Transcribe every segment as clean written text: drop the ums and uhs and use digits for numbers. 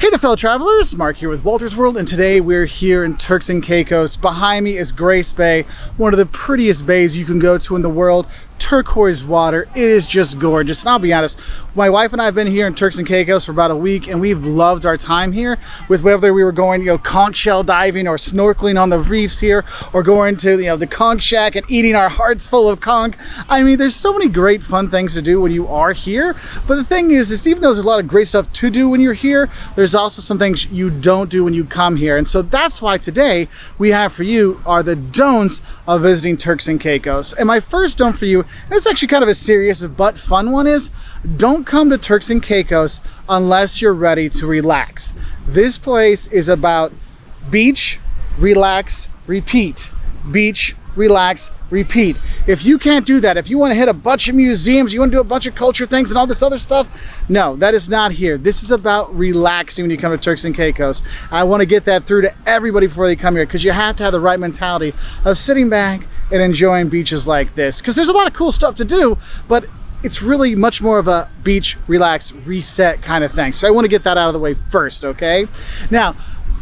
Hey there, fellow travelers, Mark here with Wolters World, and today we're here in Turks and Caicos. Behind me is Grace Bay, one of the prettiest bays you can go to in the world. Turquoise water, it is just gorgeous. And I'll be honest, my wife and I have been here in Turks and Caicos for about a week, and we've loved our time here. With whether we were going, conch shell diving or snorkeling on the reefs here, or going to, the conch shack and eating our hearts full of conch. I mean, there's so many great fun things to do when you are here. But the thing is even though there's a lot of great stuff to do when you're here, there's also some things you don't do when you come here. And so that's why today we have for you are the don'ts of visiting Turks and Caicos. And my first don't for you, and it's actually kind of a serious but fun one, is don't come to Turks and Caicos unless you're ready to relax. This place is about beach, relax, repeat. Beach, relax, repeat. If you can't do that, if you want to hit a bunch of museums, you want to do a bunch of culture things and all this other stuff, no, that is not here. This is about relaxing when you come to Turks and Caicos. I want to get that through to everybody before they come here, because you have to have the right mentality of sitting back and enjoying beaches like this, because there's a lot of cool stuff to do, but it's really much more of a beach, relax, reset kind of thing. So I want to get that out of the way first, okay? Now,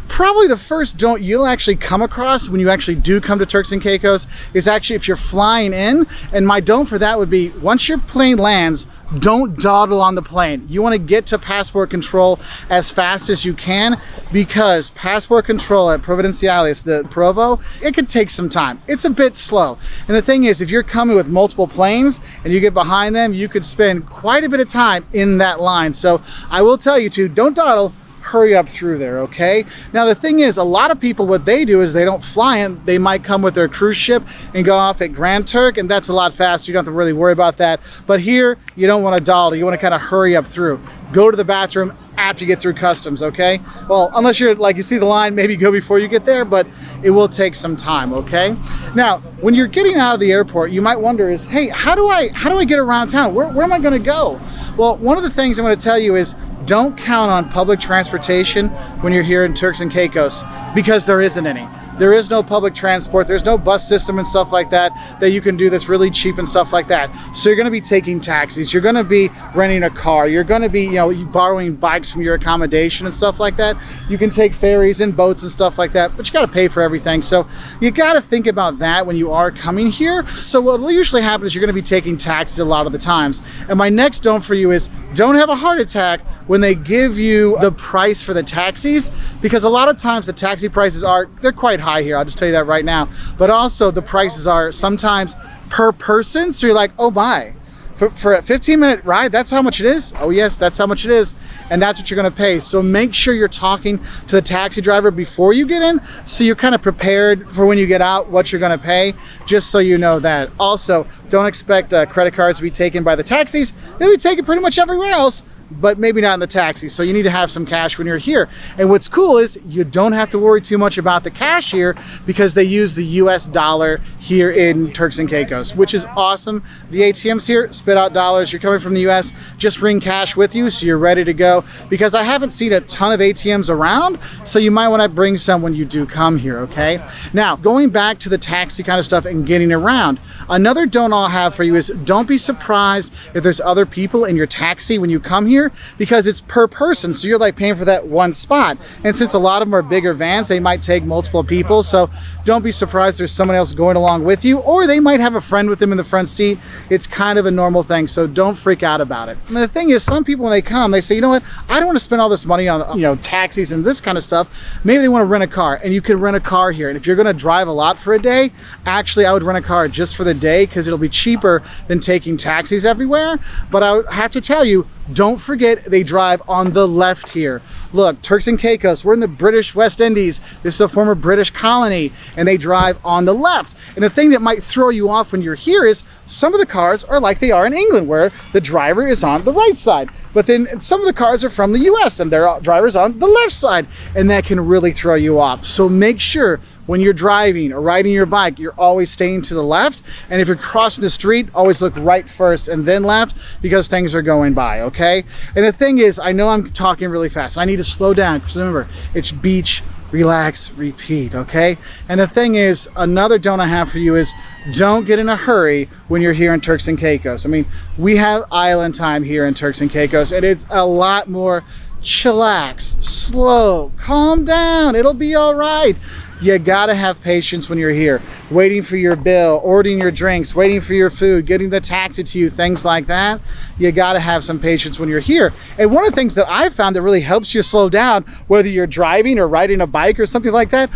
probably the first don't you'll actually come across when you actually do come to Turks and Caicos is actually if you're flying in. And my don't for that would be, once your plane lands, don't dawdle on the plane. You want to get to passport control as fast as you can, because passport control at Providenciales, the Provo, it could take some time. It's a bit slow. And the thing is, if you're coming with multiple planes and you get behind them, you could spend quite a bit of time in that line. So I will tell you to don't dawdle, hurry up through there, okay? Now the thing is, a lot of people, what they do is they don't fly in. They might come with their cruise ship and go off at Grand Turk, and that's a lot faster. You don't have to really worry about that. But here, you don't want to dawdle. You want to kind of hurry up through. Go to the bathroom after you get through customs, okay? Well, unless you're like, you see the line, maybe go before you get there, but it will take some time, okay? Now, when you're getting out of the airport, you might wonder is, hey, how do I get around town? Where am I going to go? Well, one of the things I'm going to tell you is, don't count on public transportation when you're here in Turks and Caicos, because there isn't any. There is no public transport. There's no bus system and stuff like that you can do that's really cheap and stuff like that. So you're going to be taking taxis. You're going to be renting a car. You're going to be, borrowing bikes from your accommodation and stuff like that. You can take ferries and boats and stuff like that, but you got to pay for everything. So you got to think about that when you are coming here. So what will usually happen is you're going to be taking taxis a lot of the times. And my next don't for you is, don't have a heart attack when they give you the price for the taxis, because a lot of times the taxi prices they're quite high here. I'll just tell you that right now. But also the prices are sometimes per person. So you're like, oh my, for a 15-minute ride, that's how much it is? Oh yes, that's how much it is. And that's what you're gonna pay. So make sure you're talking to the taxi driver before you get in, so you're kind of prepared for when you get out what you're gonna pay, just so you know that. Also, don't expect credit cards to be taken by the taxis. They'll be taken pretty much everywhere else, but maybe not in the taxi. So you need to have some cash when you're here. And what's cool is you don't have to worry too much about the cash here, because they use the US dollar here in Turks and Caicos, which is awesome. The ATMs here spit out dollars. You're coming from the US, just bring cash with you so you're ready to go, because I haven't seen a ton of ATMs around, so you might want to bring some when you do come here, okay? Now, going back to the taxi kind of stuff and getting around, another don't I'll have for you is, don't be surprised if there's other people in your taxi when you come here, because it's per person. So you're like paying for that one spot. And since a lot of them are bigger vans, they might take multiple people. So don't be surprised there's someone else going along with you, or they might have a friend with them in the front seat. It's kind of a normal thing. So don't freak out about it. And the thing is, some people when they come, they say, you know what, I don't want to spend all this money on, taxis and this kind of stuff. Maybe they want to rent a car, and you can rent a car here. And if you're going to drive a lot for a day, actually I would rent a car just for the day, because it'll be cheaper than taking taxis everywhere. But I have to tell you, don't forget they drive on the left here. Look, Turks and Caicos, we're in the British West Indies. This is a former British colony, and they drive on the left. And the thing that might throw you off when you're here is some of the cars are like they are in England, where the driver is on the right side. But then some of the cars are from the US, and their driver's on the left side, and that can really throw you off. So make sure when you're driving or riding your bike, you're always staying to the left. And if you're crossing the street, always look right first and then left, because things are going by, okay? And the thing is, I know I'm talking really fast. I need to slow down, because remember, it's beach, relax, repeat, okay? And the thing is, another don't I have for you is, don't get in a hurry when you're here in Turks and Caicos. I mean, we have island time here in Turks and Caicos, and it's a lot more chillax, slow, calm down, it'll be all right. You gotta have patience when you're here, waiting for your bill, ordering your drinks, waiting for your food, getting the taxi to you, things like that. You gotta have some patience when you're here. And one of the things that I've found that really helps you slow down, whether you're driving or riding a bike or something like that,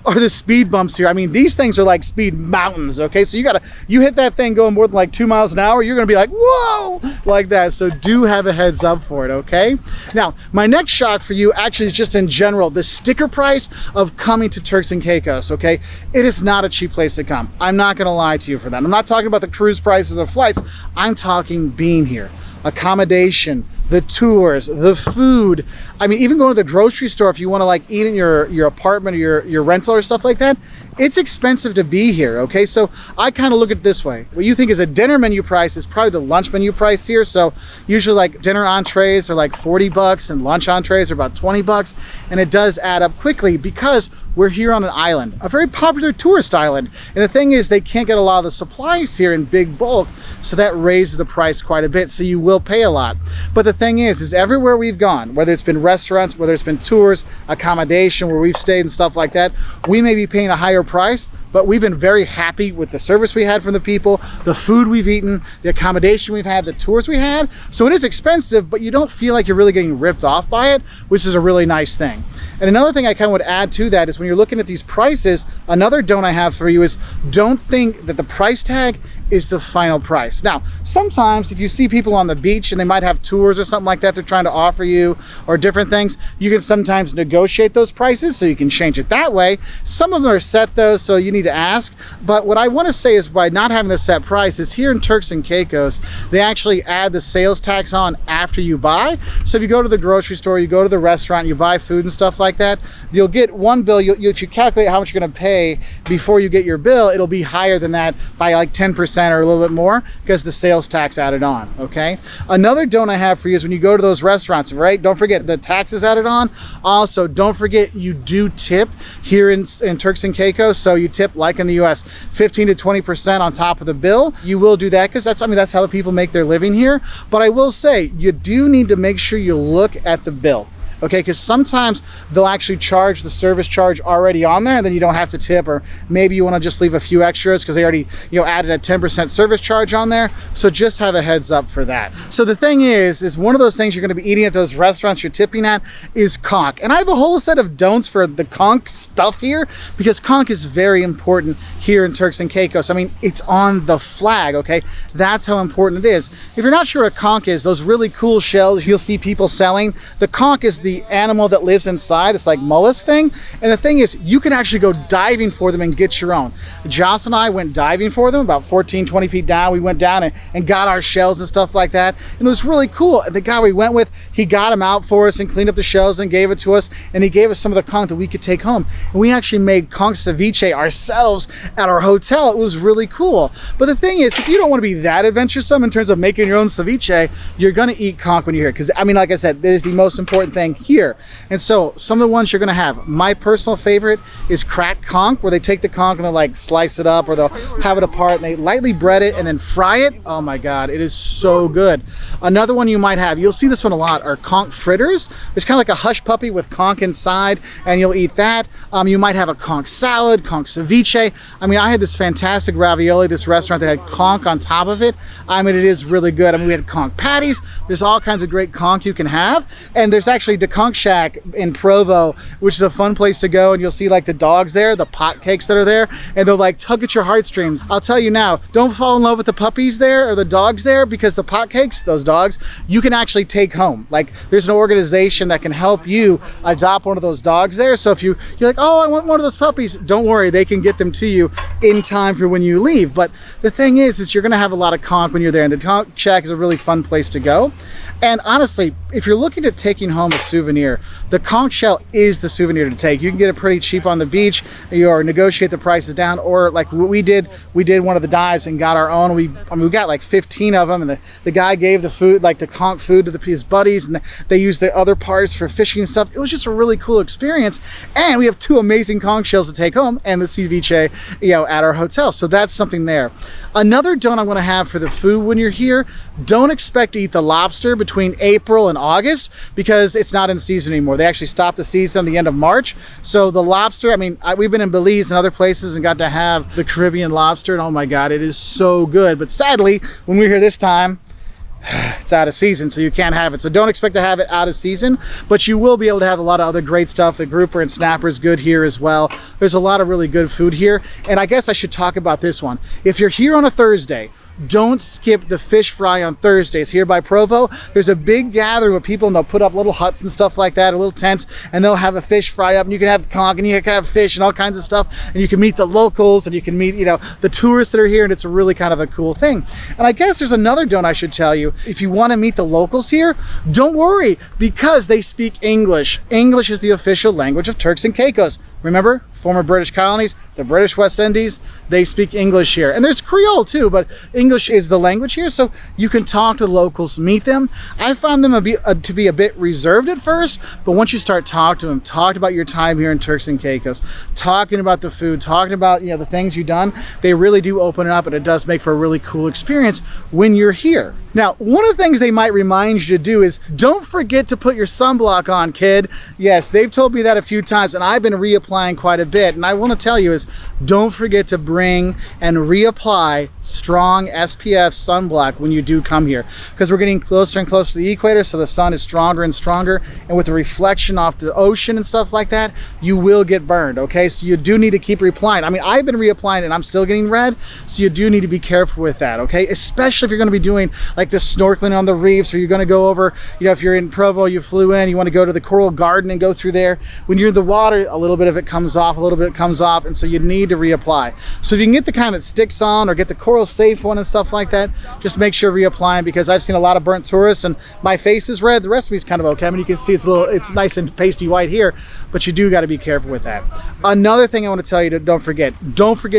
are the speed bumps here. I mean, these things are like speed mountains, okay? So you hit that thing going more than like 2 miles an hour, you're gonna be like, whoa, like that. So do have a heads up for it, okay? Now, my next shock for you actually is just in general, the sticker price of coming to Turks and Caicos, okay? It is not a cheap place to come. I'm not gonna lie to you for that. I'm not talking about the cruise prices or flights. I'm talking being here, accommodation, the tours, the food. I mean, even going to the grocery store, if you want to like eat in your apartment or your rental or stuff like that, it's expensive to be here, okay? So I kind of look at it this way. What you think is a dinner menu price is probably the lunch menu price here. So usually like dinner entrees are like 40 bucks and lunch entrees are about 20 bucks. And it does add up quickly because we're here on an island, a very popular tourist island. And the thing is, they can't get a lot of the supplies here in big bulk. So that raises the price quite a bit. So you will pay a lot. But the thing is everywhere we've gone, whether it's been restaurants, whether it's been tours, accommodation, where we've stayed and stuff like that, we may be paying a higher price, but we've been very happy with the service we had from the people, the food we've eaten, the accommodation we've had, the tours we had. So it is expensive, but you don't feel like you're really getting ripped off by it, which is a really nice thing. And another thing I kind of would add to that is when you're looking at these prices, another don't I have for you is don't think that the price tag is the final price. Now, sometimes if you see people on the beach and they might have tours or something like that they're trying to offer you or different things, you can sometimes negotiate those prices so you can change it that way. Some of them are set though, so you need to ask. But what I want to say is by not having the set price is here in Turks and Caicos, they actually add the sales tax on after you buy. So if you go to the grocery store, you go to the restaurant, you buy food and stuff like that, you'll get one bill. If you calculate how much you're going to pay before you get your bill, it'll be higher than that by like 10% or a little bit more because the sales tax added on, okay? Another don't I have for you is when you go to those restaurants, right? Don't forget the taxes added on. Also, don't forget you do tip here in Turks and Caicos. So you tip like in the US, 15 to 20% on top of the bill. You will do that because that's how the people make their living here. But I will say you do need to make sure you look at the bill. Okay, because sometimes they'll actually charge the service charge already on there and then you don't have to tip, or maybe you want to just leave a few extras because they already added a 10% service charge on there. So just have a heads up for that. So the thing is one of those things you're going to be eating at those restaurants you're tipping at is conch. And I have a whole set of don'ts for the conch stuff here because conch is very important here in Turks and Caicos. I mean, it's on the flag, okay? That's how important it is. If you're not sure what a conch is, those really cool shells you'll see people selling, the conch is the animal that lives inside. It's like mollusk thing. And the thing is, you can actually go diving for them and get your own. Joss and I went diving for them about 14, 20 feet down. We went down and got our shells and stuff like that. And it was really cool. The guy we went with, he got them out for us and cleaned up the shells and gave it to us. And he gave us some of the conch that we could take home. And we actually made conch ceviche ourselves at our hotel. It was really cool. But the thing is, if you don't want to be that adventuresome in terms of making your own ceviche, you're going to eat conch when you're here. Because, I mean, like I said, that is the most important thing here. And so some of the ones you're going to have, my personal favorite is cracked conch, where they take the conch and they'll like slice it up or they'll have it apart and they lightly bread it and then fry it. Oh my God, it is so good. Another one you might have, you'll see this one a lot, are conch fritters. It's kind of like a hush puppy with conch inside and you'll eat that. You might have a conch salad, conch ceviche. I mean, I had this fantastic ravioli, this restaurant that had conch on top of it. I mean, it is really good. I mean, we had conch patties. There's all kinds of great conch you can have. And there's actually the conch shack in Provo, which is a fun place to go, and you'll see like the dogs there, the potcakes that are there, and they'll like tug at your heartstrings. I'll tell you now, don't fall in love with the puppies there or the dogs there, because the potcakes, those dogs, you can actually take home. Like there's an organization that can help you adopt one of those dogs there. So if you're like, oh, I want one of those puppies, don't worry, they can get them to you in time for when you leave. But the thing is you're gonna have a lot of conch when you're there, and the conch shack is a really fun place to go. And honestly, if you're looking at taking home a souvenir, the conch shell is the souvenir to take. You can get it pretty cheap on the beach, or negotiate the prices down, or like what we did one of the dives and got our own. We got like 15 of them, and the guy gave the food, like the conch food, to his buddies, and they used the other parts for fishing and stuff. It was just a really cool experience, and we have 2 amazing conch shells to take home and the ceviche, at our hotel. So that's something there. Another don't I want to have for the food when you're here, don't expect to eat the lobster between between April and August because it's not in season anymore. They actually stopped the season at the end of March. So the lobster, I mean, we've been in Belize and other places and got to have the Caribbean lobster, and oh my God, it is so good. But sadly, when we were here this time, it's out of season, so you can't have it. So don't expect to have it out of season, but you will be able to have a lot of other great stuff. The grouper and snapper is good here as well. There's a lot of really good food here. And I guess I should talk about this one. If you're here on a Thursday, don't skip the fish fry on Thursdays. Here by Provo, there's a big gathering with people, and they'll put up little huts and stuff like that, or little tents, and they'll have a fish fry up, and you can have conch, and you can have fish and all kinds of stuff, and you can meet the locals, and you can meet, you know, the tourists that are here, and it's a really kind of a cool thing. And I guess there's another don't I should tell you. If you want to meet the locals here, don't worry, because they speak English. English is the official language of Turks and Caicos. Remember, former British colonies, the British West Indies, they speak English here. And there's Creole too, but English is the language here, so you can talk to the locals, meet them. I found them to be a bit reserved at first, but once you start talking to them, talk about your time here in Turks and Caicos, talking about the food, talking about, you know, the things you've done, they really do open it up, and it does make for a really cool experience when you're here. Now, one of the things they might remind you to do is don't forget to put your sunblock on, kid. Yes, they've told me that a few times, and I've been reapplying quite a bit. And I want to tell you is don't forget to bring and reapply strong SPF sunblock when you do come here, because we're getting closer and closer to the equator, so the sun is stronger and stronger, and with the reflection off the ocean and stuff like that, you will get burned, okay? So you do need to keep reapplying. I mean, I've been reapplying and I'm still getting red, so you do need to be careful with that, okay? Especially if you're going to be doing like the snorkeling on the reefs, or you're going to go over, you know, if you're in Provo, you flew in, you want to go to the coral garden and go through there. When you're in the water, a little bit of it comes off, a little bit comes off, and so you need to reapply. So if you can get the kind that sticks on, or get the coral safe one and stuff like that, just make sure reapplying, because I've seen a lot of burnt tourists and my face is red. The rest of me is kind of okay. I mean, you can see it's nice and pasty white here, but you do got to be careful with that. Another thing I want to tell you to don't forget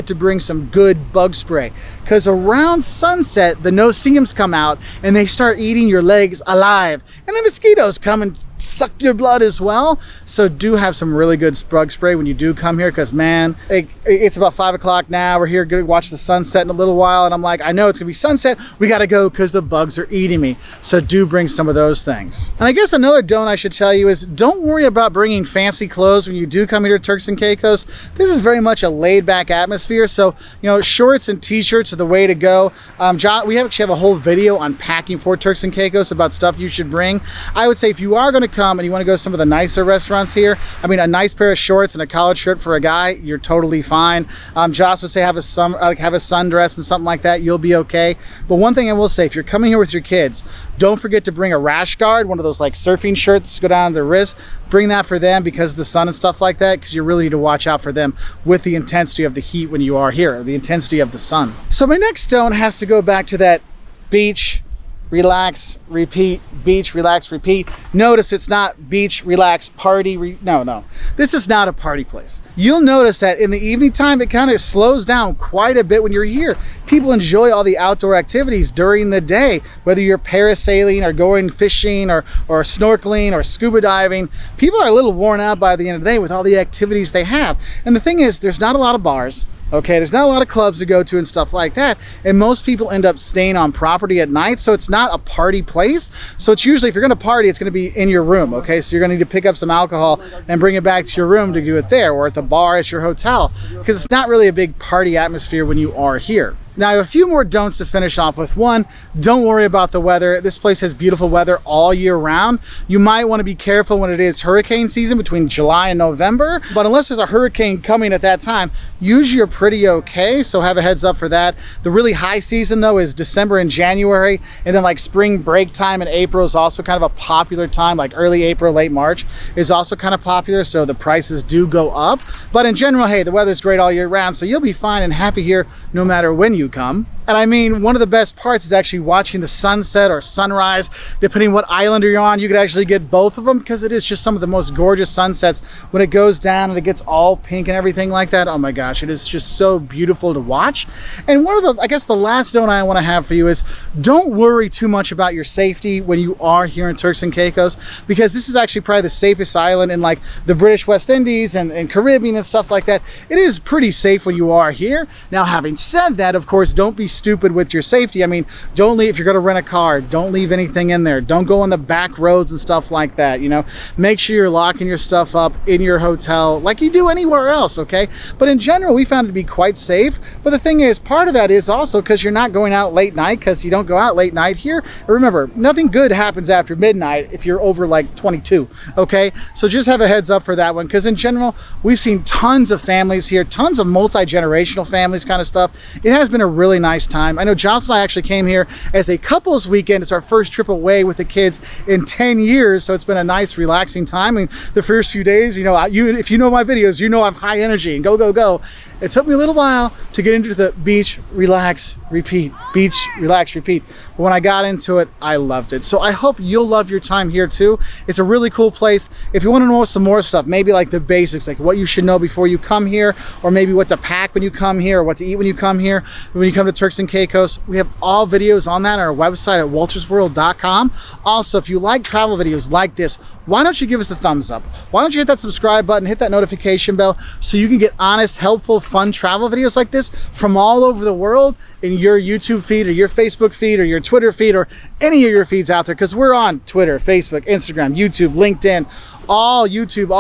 to bring some good bug spray, because around sunset the no-see-ums come out and they start eating your legs alive, and the mosquitoes come and suck your blood as well. So do have some really good bug spray when you do come here, because man, it's about 5 o'clock now. We're here going to watch the sunset in a little while, and I'm like, I know it's gonna be sunset, we gotta go because the bugs are eating me. So do bring some of those things. And I guess another don't I should tell you is don't worry about bringing fancy clothes when you do come here to Turks and Caicos. This is very much a laid back atmosphere, so you know, shorts and t-shirts are the way to go. We actually have a whole video on packing for Turks and Caicos about stuff you should bring. I would say if you are going to come and you want to go to some of the nicer restaurants here, I mean, a nice pair of shorts and a collared shirt for a guy, you're totally fine. Josh would say have a sundress and something like that, you'll be okay. But one thing I will say, if you're coming here with your kids, don't forget to bring a rash guard, one of those like surfing shirts go down the wrist. Bring that for them because of the sun and stuff like that, because you really need to watch out for them with the intensity of the heat when you are here, the intensity of the sun. So my next don't has to go back to that beach, relax, repeat, beach, relax, repeat. Notice it's not beach, relax, party, no. This is not a party place. You'll notice that in the evening time, it kind of slows down quite a bit when you're here. People enjoy all the outdoor activities during the day, whether you're parasailing or going fishing or snorkeling or scuba diving. People are a little worn out by the end of the day with all the activities they have. And the thing is, there's not a lot of bars. Okay, there's not a lot of clubs to go to and stuff like that, and most people end up staying on property at night, so it's not a party place. So it's usually, if you're going to party, it's going to be in your room. Okay, so you're going to need to pick up some alcohol and bring it back to your room to do it there, or at the bar at your hotel, because it's not really a big party atmosphere when you are here. Now, I have a few more don'ts to finish off with. One, don't worry about the weather. This place has beautiful weather all year round. You might want to be careful when it is hurricane season between July and November, but unless there's a hurricane coming at that time, usually you're pretty okay, so have a heads up for that. The really high season though is December and January, and then like spring break time in April is also kind of a popular time, like early April, late March is also kind of popular, so the prices do go up. But in general, hey, the weather's great all year round, so you'll be fine and happy here no matter when you come. And I mean, one of the best parts is actually watching the sunset or sunrise, depending what island you're on. You could actually get both of them, because it is just some of the most gorgeous sunsets when it goes down and it gets all pink and everything like that. Oh my gosh, it is just so beautiful to watch. And one of the, I guess the last don't I want to have for you is don't worry too much about your safety when you are here in Turks and Caicos, because this is actually probably the safest island in like the British West Indies and Caribbean and stuff like that. It is pretty safe when you are here. Now, having said that, of course, don't be stupid with your safety. I mean, don't leave, if you're going to rent a car, don't leave anything in there. Don't go on the back roads and stuff like that, you know. Make sure you're locking your stuff up in your hotel like you do anywhere else, okay? But in general, we found it to be quite safe. But the thing is, part of that is also because you're not going out late night, because you don't go out late night here. Remember, nothing good happens after midnight if you're over like 22, okay? So just have a heads up for that one, because in general, we've seen tons of families here, tons of multi-generational families kind of stuff. It has been a really nice time. I know Johnson and I actually came here as a couples weekend. It's our first trip away with the kids in 10 years, so it's been a nice, relaxing time. I mean, the first few days, you know, if you know my videos, you know I'm high energy and go, go, go. It took me a little while to get into the beach, relax, repeat, beach, relax, repeat. But when I got into it, I loved it. So I hope you'll love your time here too. It's a really cool place. If you want to know some more stuff, maybe like the basics, like what you should know before you come here, or maybe what to pack when you come here, or what to eat when you come here, when you come to Turks and Caicos, we have all videos on that on our website at woltersworld.com. Also, if you like travel videos like this, why don't you give us a thumbs up? Why don't you hit that subscribe button, hit that notification bell, so you can get honest, helpful, fun travel videos like this from all over the world in your YouTube feed or your Facebook feed or your Twitter feed or any of your feeds out there, because we're on Twitter, Facebook, Instagram, YouTube, LinkedIn, all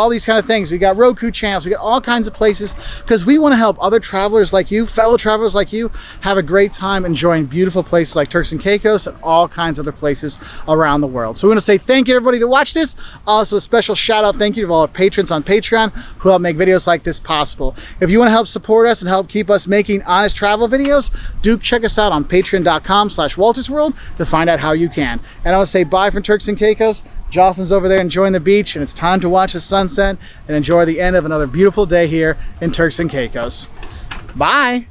these kind of things. We got Roku channels, we got all kinds of places, because we want to help other travelers like you, fellow travelers like you, have a great time enjoying beautiful places like Turks and Caicos and all kinds of other places around the world. So we want to say thank you to everybody that watched this. Also a special shout out, thank you to all our patrons on Patreon who help make videos like this possible. If you want to help support us and help keep us making honest travel videos, do check us out on patreon.com/WoltersWorld to find out how you can. And I want to say bye from Turks and Caicos. Jocelyn's over there enjoying the beach, and it's time to watch the sunset and enjoy the end of another beautiful day here in Turks and Caicos. Bye.